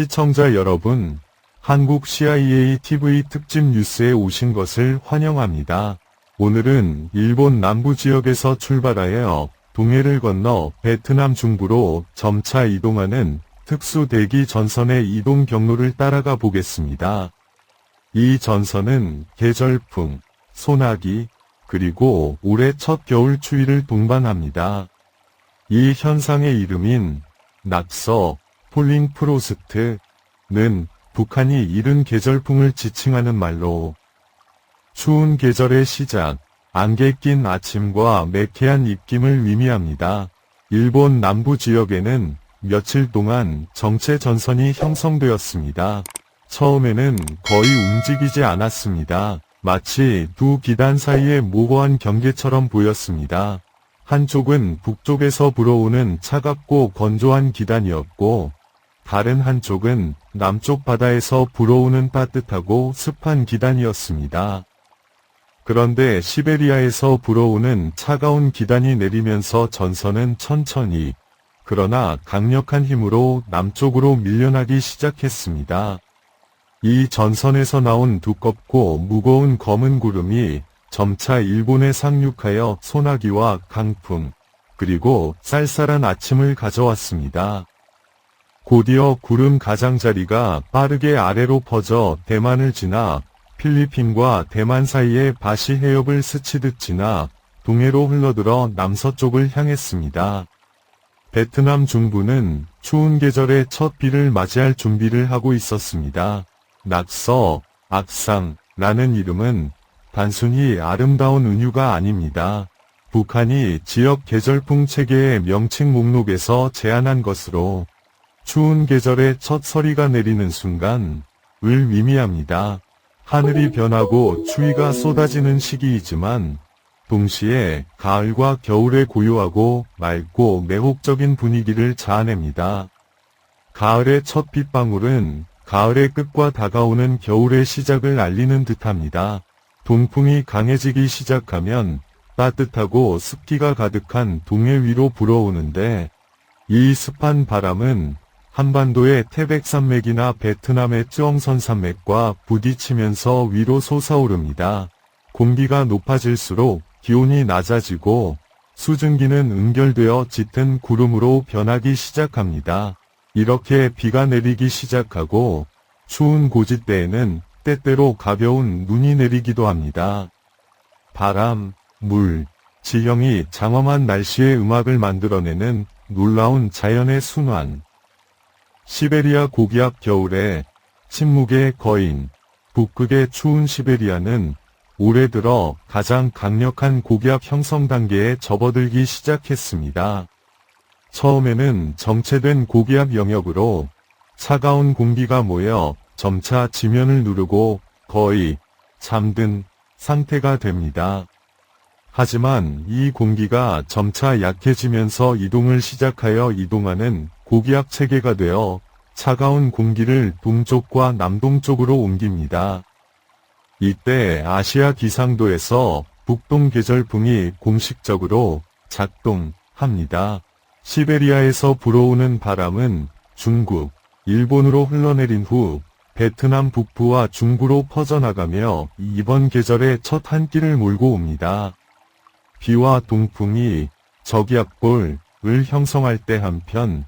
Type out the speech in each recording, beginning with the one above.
시청자 여러분, 한국 CIA TV 특집 뉴스에 오신 것을 환영합니다. 오늘은 일본 남부 지역에서 출발하여 동해를 건너 베트남 중부로 점차 이동하는 특수 대기 전선의 이동 경로를 따라가 보겠습니다. 이 전선은 계절풍, 소나기, 그리고 올해 첫 겨울 추위를 동반합니다. 이 현상의 이름인 낙서, 폴링 프로스트는 북한이 이른 계절풍을 지칭하는 말로 추운 계절의 시작, 안개 낀 아침과 매캐한 입김을 의미합니다. 일본 남부 지역에는 며칠 동안 정체 전선이 형성되었습니다. 처음에는 거의 움직이지 않았습니다. 마치 두 기단 사이의 모호한 경계처럼 보였습니다. 한쪽은 북쪽에서 불어오는 차갑고 건조한 기단이었고, 다른 한쪽은 남쪽 바다에서 불어오는 따뜻하고 습한 기단이었습니다. 그런데 시베리아에서 불어오는 차가운 기단이 내리면서 전선은 천천히, 그러나 강력한 힘으로 남쪽으로 밀려나기 시작했습니다. 이 전선에서 나온 두껍고 무거운 검은 구름이 점차 일본에 상륙하여 소나기와 강풍, 그리고 쌀쌀한 아침을 가져왔습니다. 곧이어 구름 가장자리가 빠르게 아래로 퍼져 대만을 지나 필리핀과 대만 사이의 바시 해협을 스치듯 지나 동해로 흘러들어 남서쪽을 향했습니다. 베트남 중부는 추운 계절의 첫 비를 맞이할 준비를 하고 있었습니다. 낙서, 악상라는 이름은 단순히 아름다운 은유가 아닙니다. 북한이 지역 계절풍 체계의 명칭 목록에서 제안한 것으로 추운 계절의 첫 서리가 내리는 순간을 의미합니다. 하늘이 변하고 추위가 쏟아지는 시기이지만 동시에 가을과 겨울의 고요하고 맑고 매혹적인 분위기를 자아냅니다. 가을의 첫 빗방울은 가을의 끝과 다가오는 겨울의 시작을 알리는 듯합니다. 동풍이 강해지기 시작하면 따뜻하고 습기가 가득한 동해 위로 불어오는데, 이 습한 바람은 한반도의 태백산맥이나 베트남의 쯔엉선 산맥과 부딪히면서 위로 솟아오릅니다. 공기가 높아질수록 기온이 낮아지고 수증기는 응결되어 짙은 구름으로 변하기 시작합니다. 이렇게 비가 내리기 시작하고 추운 고지대에는 때때로 가벼운 눈이 내리기도 합니다. 바람, 물, 지형이 장엄한 날씨의 음악을 만들어내는 놀라운 자연의 순환. 시베리아 고기압 겨울에 침묵의 거인, 북극의 추운 시베리아는 올해 들어 가장 강력한 고기압 형성 단계에 접어들기 시작했습니다. 처음에는 정체된 고기압 영역으로 차가운 공기가 모여 점차 지면을 누르고 거의 잠든 상태가 됩니다. 하지만 이 공기가 점차 약해지면서 이동을 시작하여 이동하는 고기압 체계가 되어 차가운 공기를 동쪽과 남동쪽으로 옮깁니다. 이때 아시아 기상도에서 북동 계절풍이 공식적으로 작동합니다. 시베리아에서 불어오는 바람은 중국, 일본으로 흘러내린 후 베트남 북부와 중부로 퍼져나가며 이번 계절의 첫 한끼를 몰고 옵니다. 비와 동풍이 저기압골을 형성할 때 한편,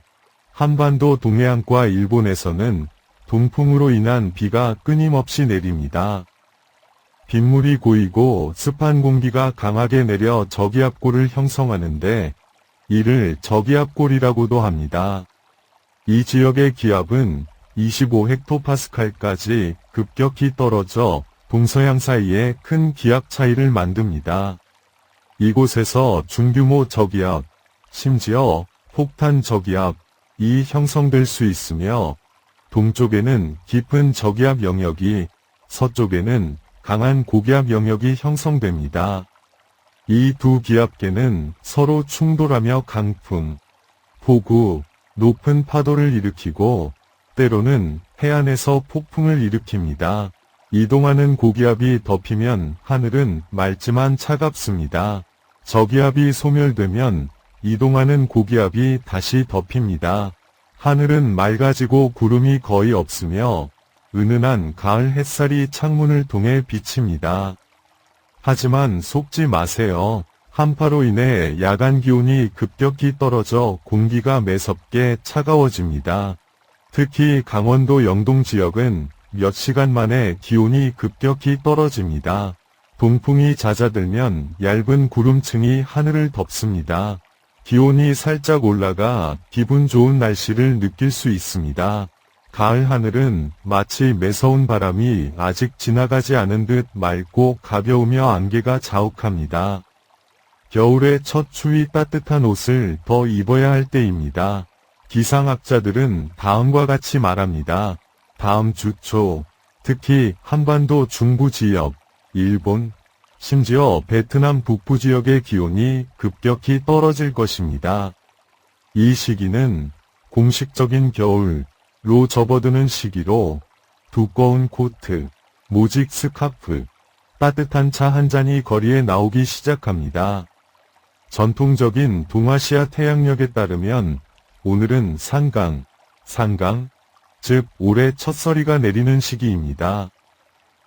한반도 동해안과 일본에서는 동풍으로 인한 비가 끊임없이 내립니다. 빗물이 고이고 습한 공기가 강하게 내려 저기압골을 형성하는데, 이를 저기압골이라고도 합니다. 이 지역의 기압은 25헥토파스칼까지 급격히 떨어져 동서양 사이에 큰 기압 차이를 만듭니다. 이곳에서 중규모 저기압, 심지어 폭탄 저기압이 형성될 수 있으며, 동쪽에는 깊은 저기압 영역이, 서쪽에는 강한 고기압 영역이 형성됩니다. 이 두 기압계는 서로 충돌하며 강풍, 폭우, 높은 파도를 일으키고 때로는 해안에서 폭풍을 일으킵니다. 이동하는 고기압이 덮이면 하늘은 맑지만 차갑습니다. 저기압이 소멸되면 이동하는 고기압이 다시 덮입니다. 하늘은 맑아지고 구름이 거의 없으며 은은한 가을 햇살이 창문을 통해 비칩니다. 하지만 속지 마세요. 한파로 인해 야간 기온이 급격히 떨어져 공기가 매섭게 차가워집니다. 특히 강원도 영동 지역은 몇 시간 만에 기온이 급격히 떨어집니다. 동풍이 잦아들면 얇은 구름층이 하늘을 덮습니다. 기온이 살짝 올라가 기분 좋은 날씨를 느낄 수 있습니다. 가을 하늘은 마치 매서운 바람이 아직 지나가지 않은 듯 맑고 가벼우며 안개가 자욱합니다. 겨울의 첫 추위 따뜻한 옷을 더 입어야 할 때입니다. 기상학자들은 다음과 같이 말합니다. 다음 주 초, 특히 한반도 중부 지역, 일본, 심지어 베트남 북부 지역의 기온이 급격히 떨어질 것입니다. 이 시기는 공식적인 겨울로 접어드는 시기로 두꺼운 코트, 모직 스카프, 따뜻한 차 한 잔이 거리에 나오기 시작합니다. 전통적인 동아시아 태양력에 따르면 오늘은 상강, 즉 올해 첫서리가 내리는 시기입니다.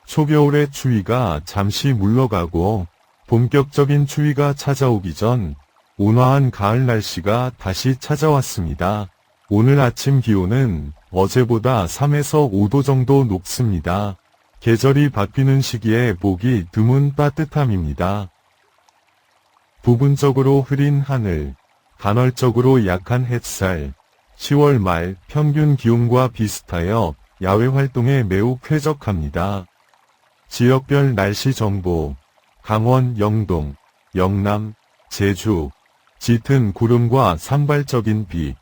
초겨울의 추위가 잠시 물러가고 본격적인 추위가 찾아오기 전 온화한 가을 날씨가 다시 찾아왔습니다. 오늘 아침 기온은 어제보다 3에서 5도 정도 높습니다. 계절이 바뀌는 시기에 보기 드문 따뜻함입니다. 부분적으로 흐린 하늘, 간헐적으로 약한 햇살, 10월 말 평균 기온과 비슷하여 야외 활동에 매우 쾌적합니다. 지역별 날씨 정보, 강원 영동, 영남, 제주, 짙은 구름과 산발적인 비,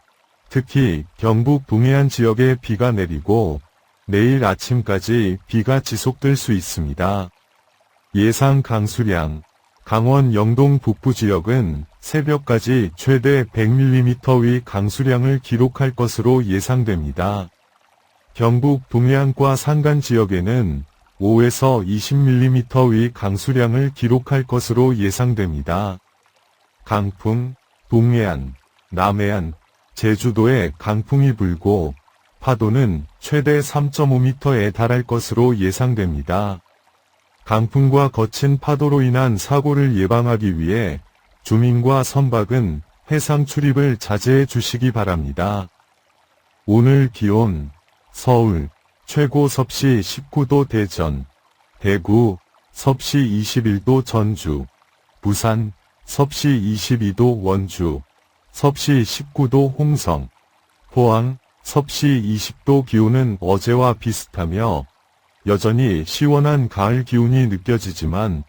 특히 경북 동해안 지역에 비가 내리고 내일 아침까지 비가 지속될 수 있습니다. 예상 강수량, 강원 영동 북부 지역은 새벽까지 최대 100mm의 강수량을 기록할 것으로 예상됩니다. 경북 동해안과 산간 지역에는 5에서 20mm의 강수량을 기록할 것으로 예상됩니다. 강풍, 동해안, 남해안, 제주도에 강풍이 불고 파도는 최대 3.5m에 달할 것으로 예상됩니다. 강풍과 거친 파도로 인한 사고를 예방하기 위해 주민과 선박은 해상 출입을 자제해 주시기 바랍니다. 오늘 기온, 서울, 최고 섭씨 19도 대전, 대구, 섭씨 21도 전주, 부산, 섭씨 22도 원주, 섭씨 19도 홍성, 포항, 섭씨 20도 기온은 어제와 비슷하며 여전히 시원한 가을 기온이 느껴지지만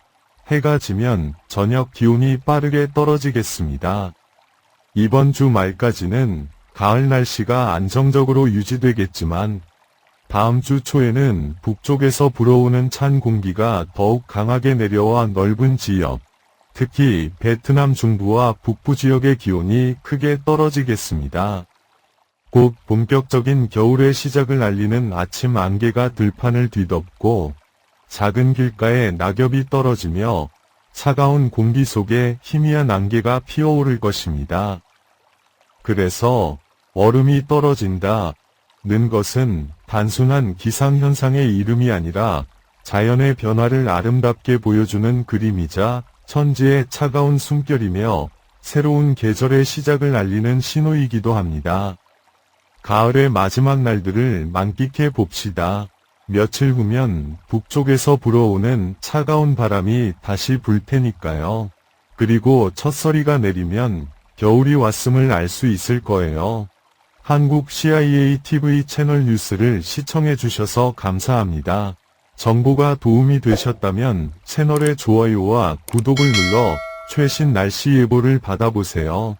해가 지면 저녁 기온이 빠르게 떨어지겠습니다. 이번 주 말까지는 가을 날씨가 안정적으로 유지되겠지만 다음 주 초에는 북쪽에서 불어오는 찬 공기가 더욱 강하게 내려와 넓은 지역, 특히 베트남 중부와 북부 지역의 기온이 크게 떨어지겠습니다. 곧 본격적인 겨울의 시작을 알리는 아침 안개가 들판을 뒤덮고 작은 길가에 낙엽이 떨어지며 차가운 공기 속에 희미한 안개가 피어오를 것입니다. 그래서 얼음이 떨어진다는 것은 단순한 기상현상의 이름이 아니라 자연의 변화를 아름답게 보여주는 그림이자 천지의 차가운 숨결이며 새로운 계절의 시작을 알리는 신호이기도 합니다. 가을의 마지막 날들을 만끽해 봅시다. 며칠 후면 북쪽에서 불어오는 차가운 바람이 다시 불 테니까요. 그리고 첫서리가 내리면 겨울이 왔음을 알 수 있을 거예요. 한국 CIA TV 채널 뉴스를 시청해 주셔서 감사합니다. 정보가 도움이 되셨다면 채널의 좋아요와 구독을 눌러 최신 날씨 예보를 받아보세요.